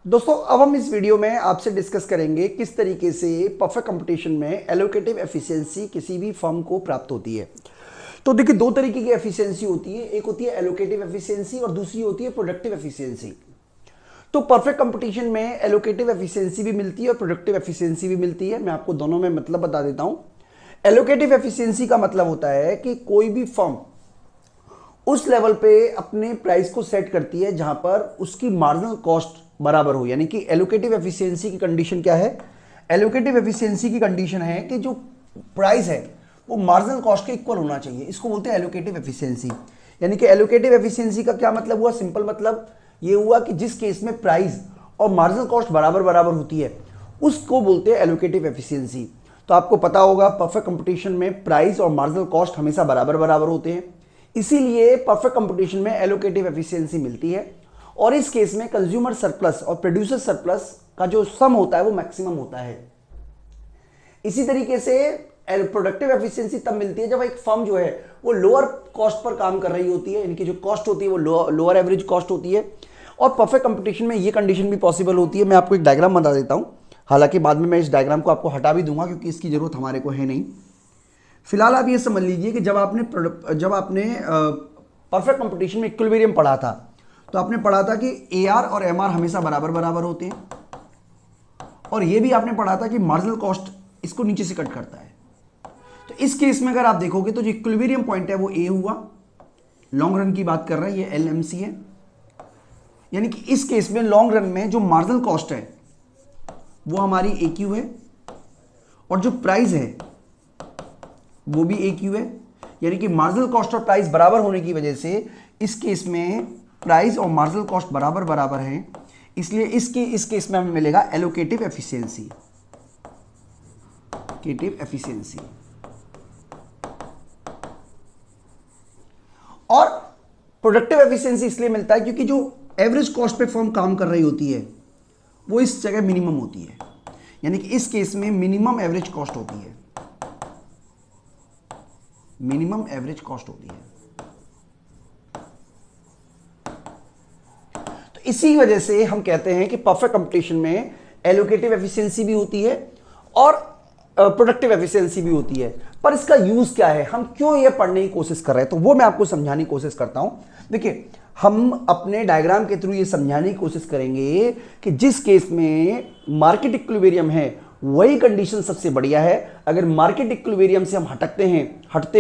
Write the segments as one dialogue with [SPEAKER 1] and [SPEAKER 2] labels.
[SPEAKER 1] दोस्तों अब हम इस वीडियो में आपसे डिस्कस करेंगे किस तरीके से परफेक्ट कंपटीशन में एलोकेटिव एफिशिएंसी किसी भी फर्म को प्राप्त होती है। तो देखिए दो तरीके की एफिशिएंसी होती है, एक होती है एलोकेटिव एफिशिएंसी और दूसरी होती है प्रोडक्टिव एफिशिएंसी। तो परफेक्ट कंपटीशन में एलोकेटिव एफिशिएंसी भी मिलती है और प्रोडक्टिव एफिशिएंसी भी मिलती है। मैं आपको दोनों में मतलब बता देता हूं। एलोकेटिव एफिशिएंसी का मतलब होता है कि कोई भी फर्म उस लेवल पे अपने प्राइस को सेट करती है जहां पर उसकी मार्जिनल कॉस्ट बराबर हो। यानी कि एलोकेटिव एफिशिएंसी की कंडीशन क्या है? एलोकेटिव एफिशिएंसी की कंडीशन है कि जो प्राइस है वो मार्जिनल कॉस्ट के इक्वल होना चाहिए। इसको बोलते हैं एलोकेटिव एफिशिएंसी। यानी कि एलोकेटिव एफिशिएंसी का क्या मतलब हुआ? सिंपल मतलब ये हुआ कि जिस केस में प्राइस और मार्जिनल कॉस्ट बराबर बराबर होती है उसको बोलते हैं एलोकेटिव एफिशिएंसी। तो आपको पता होगा परफेक्ट कंपटीशन में प्राइस और मार्जिनल कॉस्ट हमेशा बराबर बराबर होते हैं, इसीलिए परफेक्ट कंपटीशन में एलोकेटिव एफिशिएंसी मिलती है। और इस केस में कंज्यूमर सरप्लस और प्रोड्यूसर सरप्लस का जो सम होता है वो मैक्सिमम होता है। इसी तरीके से प्रोडक्टिव एफिशिएंसी तब मिलती है जब एक फर्म जो है वो लोअर कॉस्ट पर काम कर रही होती है, इनकी जो कॉस्ट होती है वो लोअर एवरेज कॉस्ट होती है। और परफेक्ट कंपटीशन में ये कंडीशन भी पॉसिबल होती है। मैं आपको एक डायग्राम बता देता हूं, हालांकि बाद में मैं इस डायग्राम को आपको हटा भी दूंगा क्योंकि इसकी जरूरत हमारे को है नहीं। फिलहाल आप ये समझ लीजिए कि जब आपने परफेक्ट कंपटीशन में इक्विलिब्रियम पढ़ा था तो आपने पढ़ा था कि एआर और एमआर हमेशा बराबर बराबर होते हैं, और ये भी आपने पढ़ा था कि मार्जिनल कॉस्ट इसको नीचे से कट करता है। तो इस केस में अगर आप देखोगे तो जो इक्विलिब्रियम पॉइंट है वो ए हुआ, लॉन्ग रन की बात कर रहे हैं, ये एलएमसी है। यानी कि इस केस में लॉन्ग रन में जो मार्जिनल कॉस्ट है वो हमारी ए क्यू है और जो प्राइस है वो भी ए क्यू है। यानी कि मार्जिनल कॉस्ट और प्राइस बराबर होने की वजह से इस केस में प्राइस और मार्जिनल कॉस्ट बराबर बराबर हैं, इसलिए इस केस में हमें मिलेगा एलोकेटिव एफिशिएंसी। एलोकेटिव एफिशिएंसी और प्रोडक्टिव एफिशिएंसी इसलिए मिलता है क्योंकि जो एवरेज कॉस्ट पे फर्म काम कर रही होती है वो इस जगह मिनिमम होती है। यानी कि इस केस में मिनिमम एवरेज कॉस्ट होती है, मिनिमम एवरेज कॉस्ट होती है। तो इसी वजह से हम कहते हैं कि परफेक्ट कंपटीशन में एलोकेटिव एफिशिएंसी भी होती है और प्रोडक्टिव एफिशिएंसी भी होती है। पर इसका यूज क्या है, हम क्यों ये पढ़ने की कोशिश कर रहे हैं, तो वो मैं आपको समझाने की कोशिश करता हूं। देखिए हम अपने डायग्राम के थ्रू ये समझाने की कोशिश करेंगे कि जिस केस में मार्केट इक्विलिब्रियम है वही कंडीशन सबसे बढ़िया है। अगर मार्केट इक्विलिब्रियम से हम हटते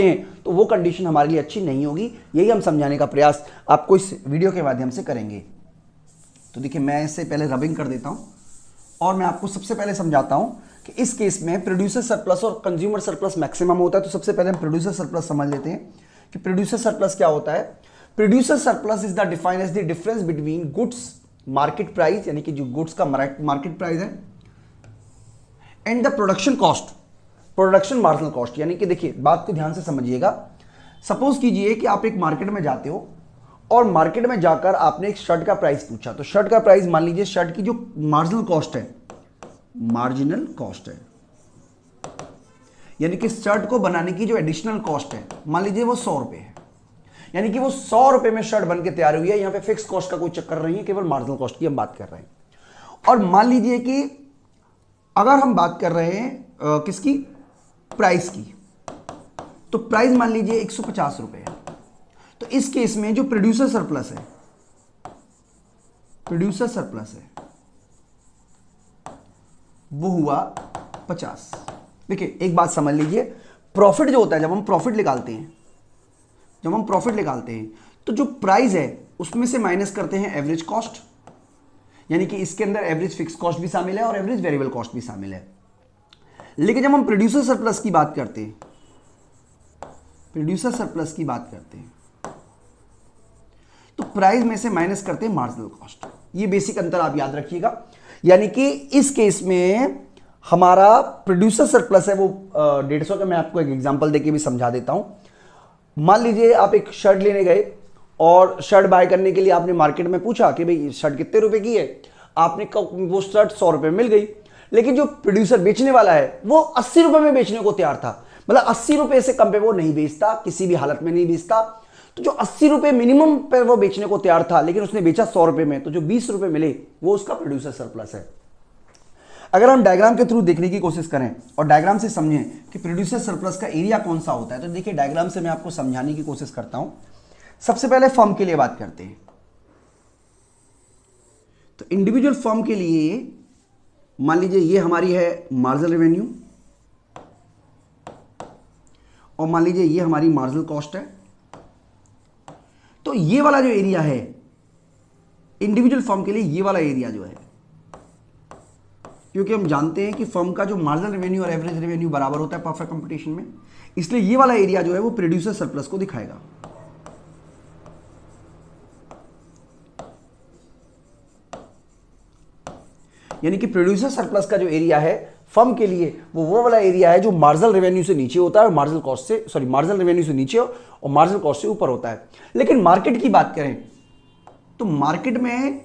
[SPEAKER 1] हैं तो वो कंडीशन हमारे लिए अच्छी नहीं होगी। यही हम समझाने का प्रयास आपको इस वीडियो के माध्यम से करेंगे। तो देखिए मैं इससे पहले रबिंग कर देता हूं और मैं आपको सबसे पहले समझाता हूं कि इस केस में प्रोड्यूसर सरप्लस और कंज्यूमर सरप्लस मैक्सिमम होता है। तो सबसे पहले हम प्रोड्यूसर सरप्लस समझ लेते हैं कि प्रोड्यूसर सरप्लस क्या होता है। Producer surplus is the defined as the difference between goods market price, यानी कि जो गुड्स का मार्केट प्राइस है, and the production cost, production marginal cost. यानी कि देखिए बात को ध्यान से समझिएगा। सपोज कीजिए कि आप एक मार्केट में जाते हो और मार्केट में जाकर आपने एक शर्ट का प्राइस पूछा। तो शर्ट का प्राइस मान लीजिए शर्ट की जो मार्जिनल कॉस्ट है, मार्जिनल कॉस्ट है, यानी कि शर्ट को बनाने की जो एडिशनल कॉस्ट है मान लीजिए वो 100 रुपए है। यानी कि वो 100 रुपए में शर्ट बन के तैयार हुई है। यहां पे फिक्स कॉस्ट का कोई चक्कर नहीं है, केवल मार्जिनल कॉस्ट की हम बात कर रहे हैं। और मान लीजिए कि अगर हम बात कर रहे हैं किसकी, प्राइस की, तो प्राइस मान लीजिए 150 रुपए है। तो इस केस में जो प्रोड्यूसर सरप्लस है, प्रोड्यूसर सरप्लस है वो हुआ 50। देखिए एक बात समझ लीजिए, प्रॉफिट जो होता है, जब हम प्रॉफिट निकालते हैं तो जो प्राइस है उसमें से माइनस करते हैं एवरेज कॉस्ट। यानी कि इसके अंदर एवरेज फिक्स कॉस्ट भी शामिल है और एवरेज वेरिएबल कॉस्ट भी शामिल है। लेकिन जब हम प्रोड्यूसर सरप्लस की बात करते हैं, तो प्राइस में से माइनस करते हैं मार्जिनल कॉस्ट। ये बेसिक अंतर आप याद रखिएगा। यानी कि इस केस में हमारा प्रोड्यूसर सरप्लस है वो 150 का। मैं आपको एक एग्जांपल देके भी समझा देता हूं। मान लीजिए आप एक शर्ट लेने गए और शर्ट बाय करने के लिए आपने मार्केट में पूछा कि भाई शर्ट कितने रुपए की है। आपने वो शर्ट 100 रुपए में मिल गई, लेकिन जो प्रोड्यूसर बेचने वाला है वो 80 रुपए में बेचने को तैयार था। मतलब 80 रुपए से कम पे वो नहीं बेचता, किसी भी हालत में नहीं बेचता। तो जो 80 रुपए मिनिमम पर वो बेचने को तैयार था लेकिन उसने बेचा 100 रुपए में, तो जो 20 रुपए मिले वो उसका प्रोड्यूसर सरप्लस है। अगर हम डायग्राम के थ्रू देखने की कोशिश करें और डायग्राम से समझें कि प्रोड्यूसर सरप्लस का एरिया कौन सा होता है, तो देखिए डायग्राम से मैं आपको समझाने की कोशिश करता हूं। सबसे पहले फर्म के लिए बात करते हैं। तो इंडिविजुअल फर्म के लिए मान लीजिए ये हमारी है मार्जिनल रेवेन्यू और मान लीजिए ये हमारी मार्जिनल कॉस्ट है। तो ये वाला जो एरिया है इंडिविजुअल फर्म के लिए, ये वाला एरिया जो है, क्योंकि हम जानते हैं कि फर्म का जो मार्जिनल रेवेन्यू और एवरेज रेवेन्यू बराबर होता है परफेक्ट कंपटीशन में, इसलिए ये वाला एरिया जो है वो प्रोड्यूसर सरप्लस को दिखाएगा। यानी कि प्रोड्यूसर सरप्लस का जो एरिया है फर्म के लिए वो वाला एरिया है जो मार्जिनल रेवेन्यू से नीचे होता है और मार्जिनल कॉस्ट से, सॉरी, मार्जिनल रेवेन्यू से नीचे और मार्जिनल कॉस्ट से ऊपर होता है। लेकिन मार्केट की बात करें तो मार्केट में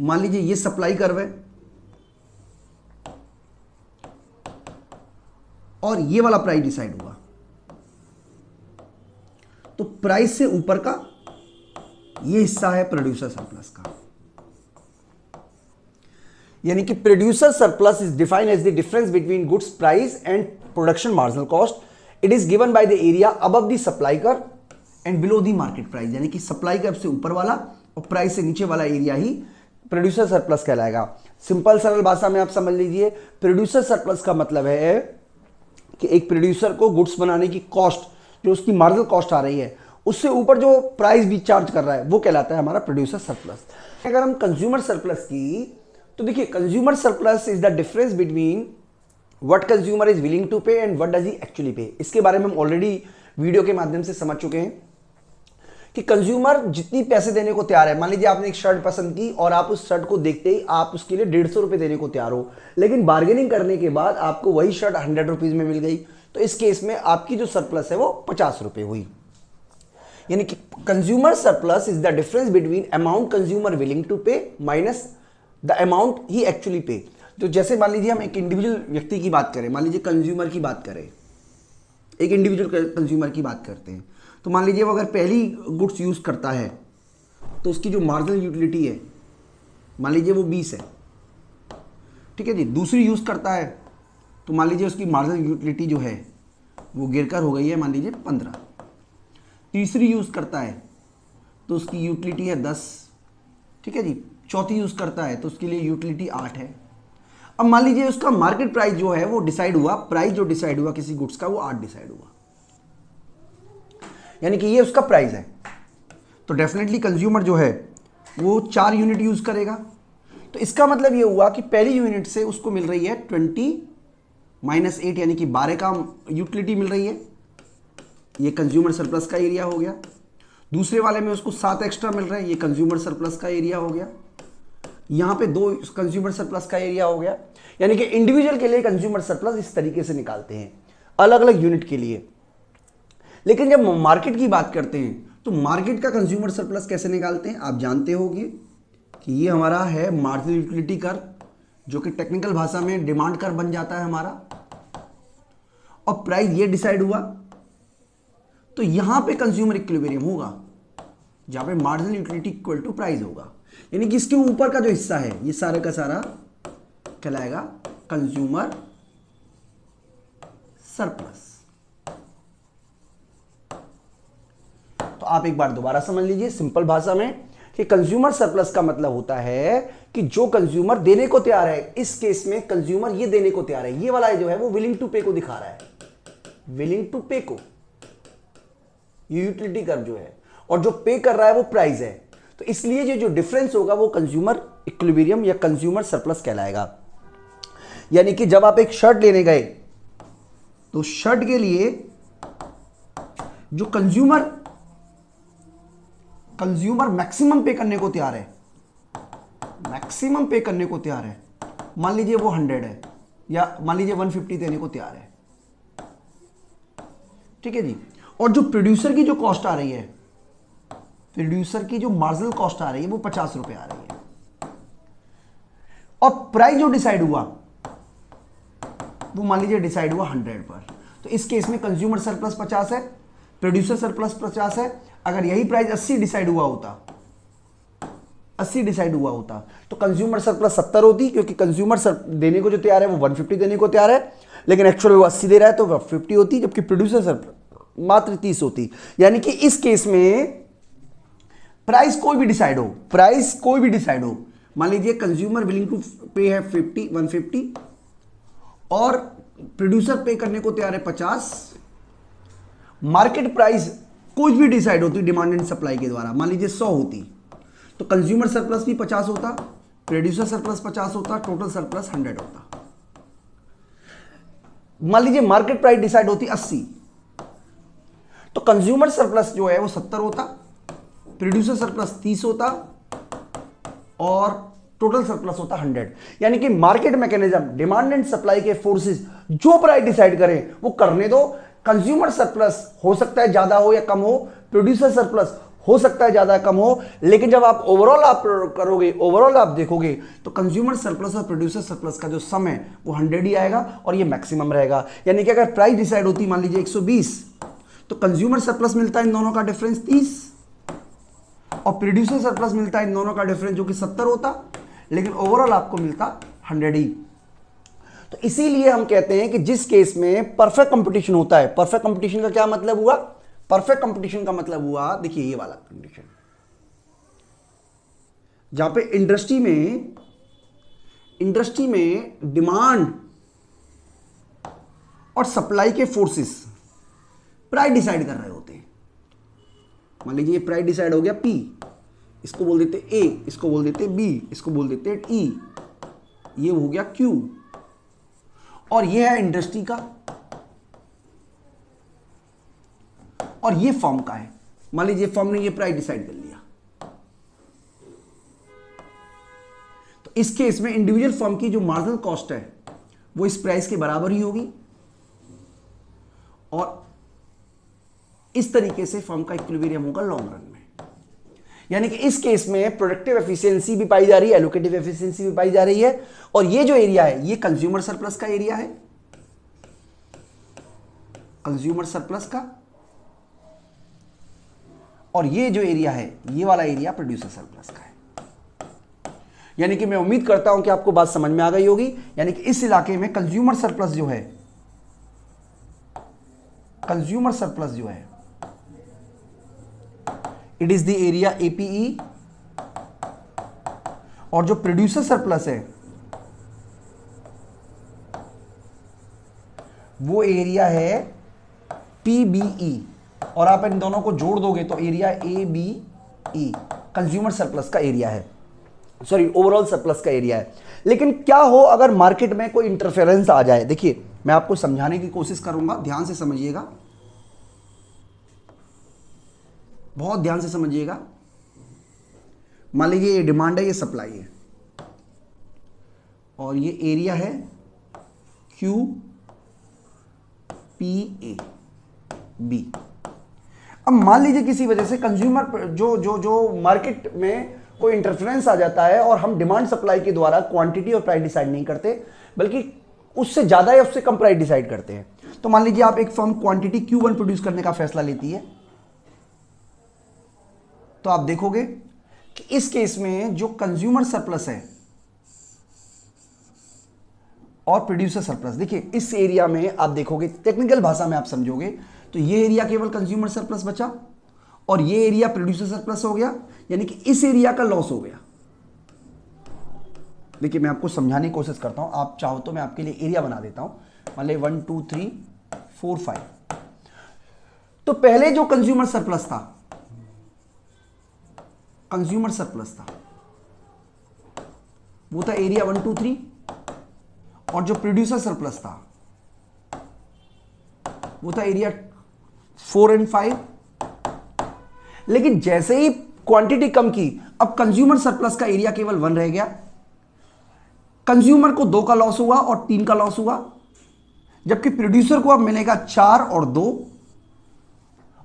[SPEAKER 1] मान लीजिए ये सप्लाई कर्व है और ये वाला प्राइस डिसाइड हुआ, तो प्राइस से ऊपर का ये हिस्सा है प्रोड्यूसर सरप्लस का। यानी कि producer surplus is defined as the difference between goods price and production marginal cost. It is given by the area above the supply curve and below the market price. यानी कि supply curve से ऊपर वाला और price से नीचे वाला area ही producer surplus कहलाएगा। सिंपल सरल भाषा में आप समझ लीजिए, प्रोड्यूसर सरप्लस का मतलब है कि एक प्रोड्यूसर को गुड्स बनाने की कॉस्ट, जो उसकी मार्जिनल कॉस्ट आ रही है, उससे ऊपर जो प्राइस भी चार्ज कर रहा है वो कहलाता है हमारा प्रोड्यूसर सरप्लस। अगर हम कंज्यूमर सरप्लस की, तो देखिए consumer surplus is the difference between what consumer is willing to pay and what does he actually pay. इसके बारे में हम ऑलरेडी वीडियो के माध्यम से समझ चुके हैं कि कंज्यूमर जितनी पैसे देने को तैयार है। मान लीजिए आपने एक शर्ट पसंद की और आप उस शर्ट को देखते ही आप उसके लिए 150 रुपए देने को तैयार हो, लेकिन बार्गेनिंग करने के बाद आपको वही शर्ट 100 रुपीज में मिल गई, तो इस केस में आपकी जो सरप्लस है वो 50 रुपए हुई। यानी कि consumer surplus is the difference between amount consumer willing to pay minus the amount he actually pay. तो जैसे मान लीजिए हम एक इंडिविजुअल व्यक्ति की बात करें, मान लीजिए कंज्यूमर की बात करें, एक इंडिविजुअल कंज्यूमर की बात करते हैं, तो मान लीजिए वो अगर पहली गुड्स यूज करता है तो उसकी जो मार्जिनल यूटिलिटी है मान लीजिए वो 20 है, ठीक है जी। दूसरी यूज करता है तो मान लीजिए उसकी मार्जिनल यूटिलिटी जो है वो गिरकर हो गई है मान लीजिए 15। तीसरी यूज करता है तो उसकी यूटिलिटी है 10, ठीक है जी। चौथी यूज करता है तो उसके लिए यूटिलिटी 8 है। अब मान लीजिए उसका मार्केट प्राइस जो है वो डिसाइड हुआ, प्राइस जो डिसाइड हुआ किसी गुड्स का वो 8 डिसाइड हुआ, यानी कि ये उसका प्राइस है। तो डेफिनेटली कंज्यूमर जो है वो 4 यूनिट यूज करेगा। तो इसका मतलब ये हुआ कि पहली यूनिट से उसको मिल रही है 20 माइनस 8 यानी कि 12 का यूटिलिटी मिल रही है। ये कंज्यूमर सरप्लस का एरिया हो गया। दूसरे वाले में उसको 7 एक्स्ट्रा मिल रहा है, ये कंज्यूमर सरप्लस का एरिया हो गया। यहां पे 2 कंज्यूमर सरप्लस का एरिया हो गया। यानी कि इंडिविजुअल के लिए कंज्यूमर सरप्लस इस तरीके से निकालते हैं अलग अलग यूनिट के लिए। लेकिन जब मार्केट की बात करते हैं तो मार्केट का कंज्यूमर सरप्लस कैसे निकालते हैं आप जानते होंगे कि ये हमारा है मार्जिनल यूटिलिटी कर्व, जो कि टेक्निकल भाषा में डिमांड कर्व बन जाता है हमारा। और प्राइस ये डिसाइड हुआ तो यहां पे कंज्यूमर इक्विलिब्रियम होगा जहां पे marginal utility equal to price होगा। यानी कि इसके ऊपर का जो हिस्सा है ये सारे का सारा कहलाएगा कंज्यूमर सरप्लस। तो आप एक बार दोबारा समझ लीजिए सिंपल भाषा में कि कंज्यूमर सरप्लस का मतलब होता है कि जो कंज्यूमर देने को तैयार है, इस केस में कंज्यूमर ये देने को तैयार है, ये वाला जो है वो विलिंग टू पे को दिखा रहा है, विलिंग टू पे को, ये यूटिलिटी कर्व जो है, और जो पे कर रहा है वो प्राइस है। तो इसलिए ये जो डिफरेंस होगा वो कंज्यूमर इक्विलिब्रियम या कंज्यूमर सरप्लस कहलाएगा। यानी कि जब आप एक शर्ट लेने गए तो शर्ट के लिए जो कंज्यूमर मैक्सिमम पे करने को तैयार है, मैक्सिमम पे करने को तैयार है, मान लीजिए वो 100 है या मान लीजिए 150 देने को तैयार है, ठीक है जी। और जो प्रोड्यूसर की जो कॉस्ट आ रही है, प्रोड्यूसर की जो मार्जिनल कॉस्ट आ रही है वो 50 रुपए आ रही है, और प्राइस जो डिसाइड हुआ वो मान लीजिए डिसाइड हुआ 100 पर। तो इस केस में कंज्यूमर सरप्लस 50 है, प्रोड्यूसर सरप्लस 50 है। अगर यही प्राइस 80 डिसाइड हुआ होता, 80 डिसाइड हुआ होता तो कंज्यूमर सरप्लस 70 होती, क्योंकि कंज्यूमर देने को जो तैयार है वो 150 देने को तैयार है, लेकिन एक्चुअल वो 80 दे रहा है तो 50 होती, जबकि प्रोड्यूसर सरप्लस मात्र 30 होती। यानी कि इस केस में प्राइस कोई भी डिसाइड हो, प्राइस कोई भी डिसाइड हो, मान लीजिए कंज्यूमर विलिंग टू पे है 150 और प्रोड्यूसर पे करने को तैयार है 50, मार्केट प्राइस कुछ भी डिसाइड होती डिमांड एंड सप्लाई के द्वारा, मान लीजिए 100 होती, तो कंज्यूमर सरप्लस भी 50 होता, प्रोड्यूसर सरप्लस 50 होता, टोटल सरप्लस 100 होता। मान लीजिए मार्केट प्राइस डिसाइड होती 80, तो कंज्यूमर सरप्लस जो है वो 70 होता, प्रोड्यूसर सरप्लस 30 होता और टोटल सरप्लस होता 100। यानी कि market mechanism, demand and supply के फोर्सेस जो प्राइस डिसाइड करें वो करने दो। कंज्यूमर सरप्लस हो सकता है ज्यादा हो या कम हो, प्रोड्यूसर सरप्लस हो सकता है ज्यादा कम हो, लेकिन जब आप ओवरऑल आप करोगे, ओवरऑल आप देखोगे तो कंज्यूमर सरप्लस और प्रोड्यूसर सरप्लस का जो सम है वो 100 ही आएगा और ये मैक्सिमम रहेगा। यानी कि अगर प्राइस डिसाइड होती मान लीजिए 120, तो कंज्यूमर सरप्लस मिलता है इन दोनों का डिफरेंस 30 और प्रोड्यूसर सरप्लस मिलता है इन दोनों का डिफरेंस जो कि 70 होता, लेकिन ओवरऑल आपको मिलता 100 ही। तो इसीलिए हम कहते हैं कि जिस केस में परफेक्ट कंपटीशन होता है, परफेक्ट कंपटीशन का क्या मतलब हुआ, परफेक्ट कंपटीशन का मतलब हुआ, देखिए ये वाला कंडीशन, जहां पे इंडस्ट्री में डिमांड और सप्लाई के फोर्सेस प्राइस डिसाइड कर रहे होते हैं। मान लीजिए प्राइस डिसाइड हो गया P, इसको बोल देते A, इसको बोल देते B, इसको बोल देते E, ये हो गया Q, और ये है इंडस्ट्री का और ये फर्म का है। मान लीजिए फर्म ने ये प्राइस डिसाइड कर लिया, तो इस केस में इंडिविजुअल फर्म की जो मार्जिनल कॉस्ट है वो इस प्राइस के बराबर ही होगी और इस तरीके से फर्म का इक्विलिब्रियम होगा लॉन्ग रन में। यानी कि इस केस में प्रोडक्टिव एफिशिएंसी भी पाई जा रही है, एलोकेटिव एफिशिएंसी भी पाई जा रही है, और ये जो एरिया है ये कंज्यूमर सरप्लस का एरिया है, कंज्यूमर सरप्लस का, और ये जो एरिया है ये वाला एरिया प्रोड्यूसर सरप्लस का है। यानी कि मैं उम्मीद करता हूं कि आपको बात समझ में आ गई होगी। यानी कि इस इलाके में कंज्यूमर सरप्लस जो है, कंज्यूमर सरप्लस जो है it is the area APE, और जो प्रोड्यूसर सरप्लस है वो एरिया है PBE, और आप इन दोनों को जोड़ दोगे तो एरिया ABE कंज्यूमर सरप्लस का एरिया है, सॉरी ओवरऑल सरप्लस का एरिया है। लेकिन क्या हो अगर मार्केट में कोई इंटरफेरेंस आ जाए? देखिए मैं आपको समझाने की कोशिश करूंगा, ध्यान से समझिएगा, बहुत ध्यान से समझिएगा। मान लीजिए ये डिमांड है, ये सप्लाई है, और ये एरिया है QPAB। अब मान लीजिए किसी वजह से कंज्यूमर जो मार्केट में कोई इंटरफेरेंस आ जाता है और हम डिमांड सप्लाई के द्वारा क्वांटिटी और प्राइस डिसाइड नहीं करते, बल्कि उससे ज्यादा या उससे कम प्राइस डिसाइड करते हैं। तो मान लीजिए आप एक फर्म क्वांटिटी Q1 प्रोड्यूस करने का फैसला लेती है, तो आप देखोगे कि इस केस में जो कंज्यूमर सरप्लस है और प्रोड्यूसर सरप्लस, देखिए इस एरिया में आप देखोगे, टेक्निकल भाषा में आप समझोगे तो ये एरिया केवल कंज्यूमर सरप्लस बचा और ये एरिया प्रोड्यूसर सरप्लस हो गया, यानी कि इस एरिया का लॉस हो गया। देखिए मैं आपको समझाने की कोशिश करता हूं, आप चाहो तो मैं आपके लिए एरिया बना देता हूं। मान लीजिए 1 2 3 4 5, तो पहले जो कंज्यूमर सरप्लस था, कंज्यूमर सरप्लस था वो था एरिया 1 2 3, और जो प्रोड्यूसर सरप्लस था वो था एरिया 4 और 5। लेकिन जैसे ही क्वांटिटी कम की, अब कंज्यूमर सरप्लस का एरिया केवल 1 रह गया, कंज्यूमर को 2 का लॉस हुआ और 3 का लॉस हुआ, जबकि प्रोड्यूसर को अब मिलेगा 4 और 2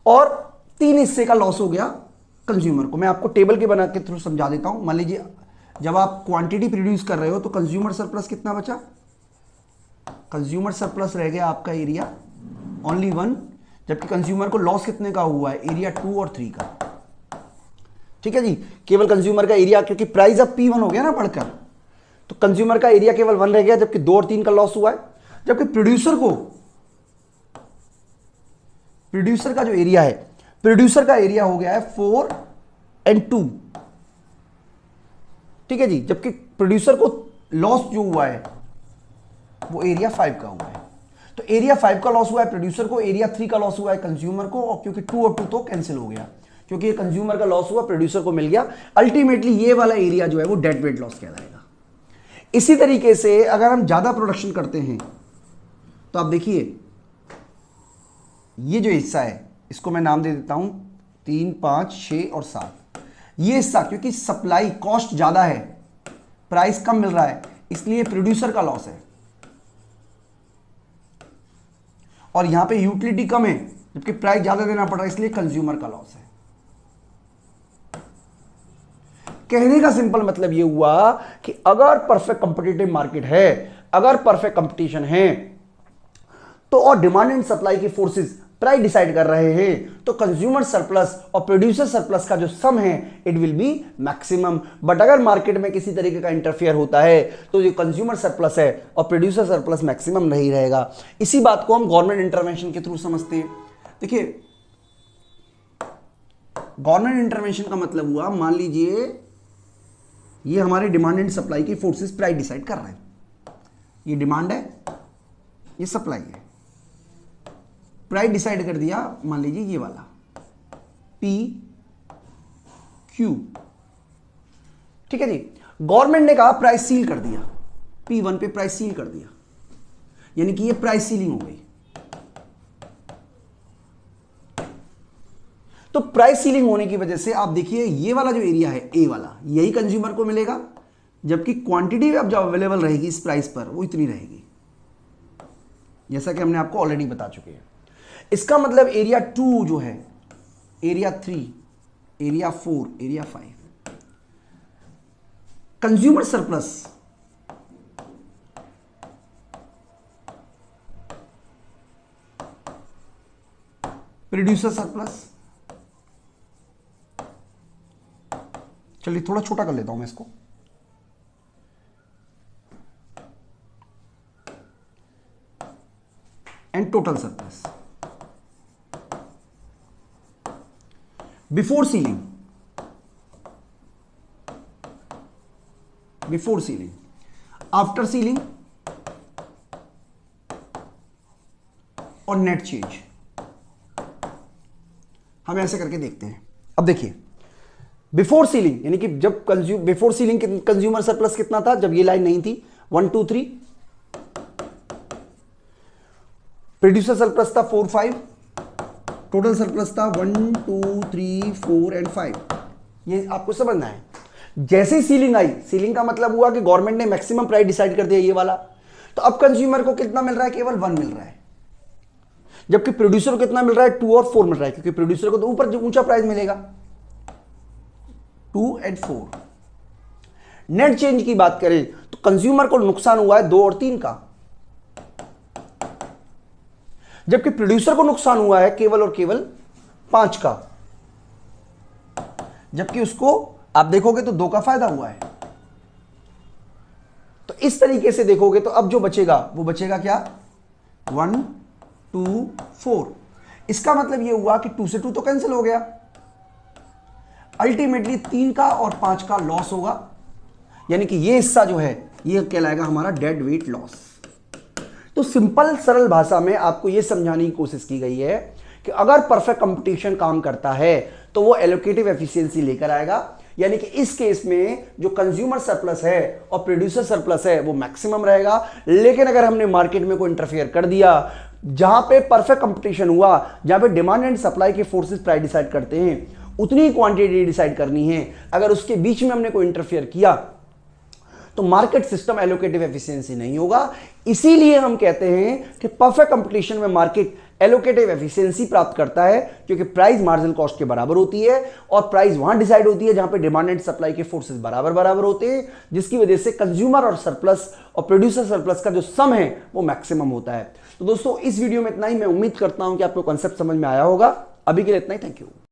[SPEAKER 1] और 3 हिस्से का लॉस हो गया कंज्यूमर को। मैं आपको टेबल के बना के थ्रू समझा देता हूं। मान लीजिए जब आप क्वांटिटी प्रोड्यूस कर रहे हो तो कंज्यूमर सरप्लस कितना बचा, कंज्यूमर सरप्लस रह गया आपका एरिया ओनली 1, जबकि कंज्यूमर को लॉस कितने का हुआ है, एरिया 2 और 3 का। ठीक है जी, केवल कंज्यूमर का एरिया, क्योंकि प्राइस अब P1 हो गया ना बढ़कर, तो कंज्यूमर का एरिया केवल 1 रह गया, जबकि 2 और 3 का लॉस हुआ है। जबकि प्रोड्यूसर का जो एरिया है, प्रोड्यूसर का एरिया हो गया है 4 और 2। ठीक है जी, जबकि प्रोड्यूसर को लॉस जो हुआ है वो एरिया 5 का हुआ है। तो एरिया 5 का लॉस हुआ है प्रोड्यूसर को, एरिया 3 का लॉस हुआ है कंज्यूमर को, और क्योंकि 2 और 2 तो कैंसिल हो गया, क्योंकि ये कंज्यूमर का लॉस हुआ प्रोड्यूसर को मिल गया। अल्टीमेटली ये वाला एरिया जो है वो डेड वेट लॉस कहलाएगा। इसी तरीके से अगर हम ज्यादा प्रोडक्शन करते हैं तो आप देखिए ये जो हिस्सा है इसको मैं नाम दे देता हूं 3, 5, 6 और 7। ये हिस्सा क्योंकि सप्लाई कॉस्ट ज्यादा है, प्राइस कम मिल रहा है, इसलिए प्रोड्यूसर का लॉस है। और यहां पे यूटिलिटी कम है जबकि प्राइस ज्यादा देना पड़ रहा है, इसलिए कंज्यूमर का लॉस है। कहने का सिंपल मतलब यह हुआ कि अगर परफेक्ट कंपटीटिव मार्केट है, अगर परफेक्ट कंपटीशन है, तो और डिमांड एंड सप्लाई की फोर्सेस प्राइस डिसाइड कर रहे हैं, तो कंज्यूमर सरप्लस और प्रोड्यूसर सरप्लस का जो सम है it will be maximum. But अगर मार्केट में किसी तरीके का इंटरफेयर होता है तो जो कंज्यूमर सरप्लस है और प्रोड्यूसर सरप्लस मैक्सिमम नहीं रहेगा। इसी बात को हम गवर्नमेंट इंटरवेंशन के थ्रू समझते हैं। देखिए गवर्नमेंट इंटरवेंशन का मतलब हुआ, मान लीजिए ये हमारे डिमांड एंड सप्लाई की फोर्सेस प्राइस डिसाइड कर रहे हैं। ये डिमांड है, ये सप्लाई है, प्राइस डिसाइड कर दिया, मान लीजिए ये वाला P Q। ठीक है जी, गवर्नमेंट ने कहा प्राइस सील कर दिया, P1 पे प्राइस सील कर दिया, यानी कि ये प्राइस सीलिंग हो गई। तो प्राइस सीलिंग होने की वजह से आप देखिए ये वाला जो एरिया है ए वाला, यही कंज्यूमर को मिलेगा, जबकि क्वांटिटी अब जो अवेलेबल रहेगी इस प्राइस पर वो इतनी रहेगी, जैसा कि हमने आपको ऑलरेडी बता चुके हैं। इसका मतलब एरिया 2 जो है, area 3, area 4, area 5, consumer surplus producer surplus. चलिए थोड़ा छोटा कर लेता हूं मैं इसको, and total surplus before ceiling, before ceiling, after ceiling और नेट चेंज। हम ऐसे करके देखते हैं। अब देखिए बिफोर सीलिंग यानी कि जब बिफोर सीलिंग कंज्यूमर सरप्लस कितना था, जब ये लाइन नहीं थी 1, 2, 3, प्रोड्यूसर सरप्लस था 4, 5, टोटल सरप्लस था 1, 2, 3, 4 एंड 5। ये आपको समझना है। जैसे ही सीलिंग आई, सीलिंग का मतलब हुआ कि गवर्नमेंट ने मैक्सिमम प्राइस डिसाइड कर दिया ये वाला, तो अब कंज्यूमर को कितना मिल रहा है, केवल 1 मिल रहा है, जबकि प्रोड्यूसर को कितना मिल रहा है, 2 और 4 मिल रहा है, क्योंकि प्रोड्यूसर को तो ऊपर ऊंचा प्राइस मिलेगा 2 और 4। नेट चेंज की बात करें तो कंज्यूमर को नुकसान हुआ है 2 और 3 का, जबकि प्रोड्यूसर को नुकसान हुआ है केवल और केवल 5 का, जबकि उसको आप देखोगे तो 2 का फायदा हुआ है। तो इस तरीके से देखोगे तो अब जो बचेगा वो बचेगा क्या, 1, 2, 4। इसका मतलब ये हुआ कि 2 से 2 तो कैंसिल हो गया, अल्टीमेटली 3 का और 5 का लॉस होगा, यानी कि ये हिस्सा जो है ये कहलाएगा हमारा डेड वेट लॉस। तो सिंपल सरल भाषा में आपको यह समझाने की कोशिश की गई है कि अगर परफेक्ट कंपटीशन काम करता है तो वो एलोकेटिव एफिशिएंसी लेकर आएगा, यानी कि इस केस में जो कंज्यूमर सरप्लस है और प्रोड्यूसर सरप्लस है वो मैक्सिमम रहेगा। लेकिन अगर हमने मार्केट में कोई इंटरफेयर कर दिया, जहां पे परफेक्ट कंपटीशन हुआ, जहां पे डिमांड एंड सप्लाई के फोर्सेस प्राइस डिसाइड करते हैं, उतनी ही क्वांटिटी डिसाइड करनी है, अगर उसके बीच में हमने कोई इंटरफेयर किया तो मार्केट सिस्टम एलोकेटिव एफिशिएंसी नहीं होगा। इसीलिए हम कहते हैं कि परफेक्ट कंपटीशन में मार्केट एलोकेटिव एफिशिएंसी प्राप्त करता है क्योंकि प्राइस मार्जिनल कॉस्ट के बराबर होती है और प्राइस वहां डिसाइड होती है जहां पे डिमांड एंड सप्लाई के फोर्सेस बराबर बराबर होते हैं, जिसकी वजह से कंज्यूमर और सरप्लस और प्रोड्यूसर सरप्लस का जो सम है वो मैक्सिमम होता है। तो दोस्तों इस वीडियो में इतना ही। मैं उम्मीद करता हूं कि आपको कॉन्सेप्ट समझ में आया होगा। अभी के लिए इतना ही। Thank you.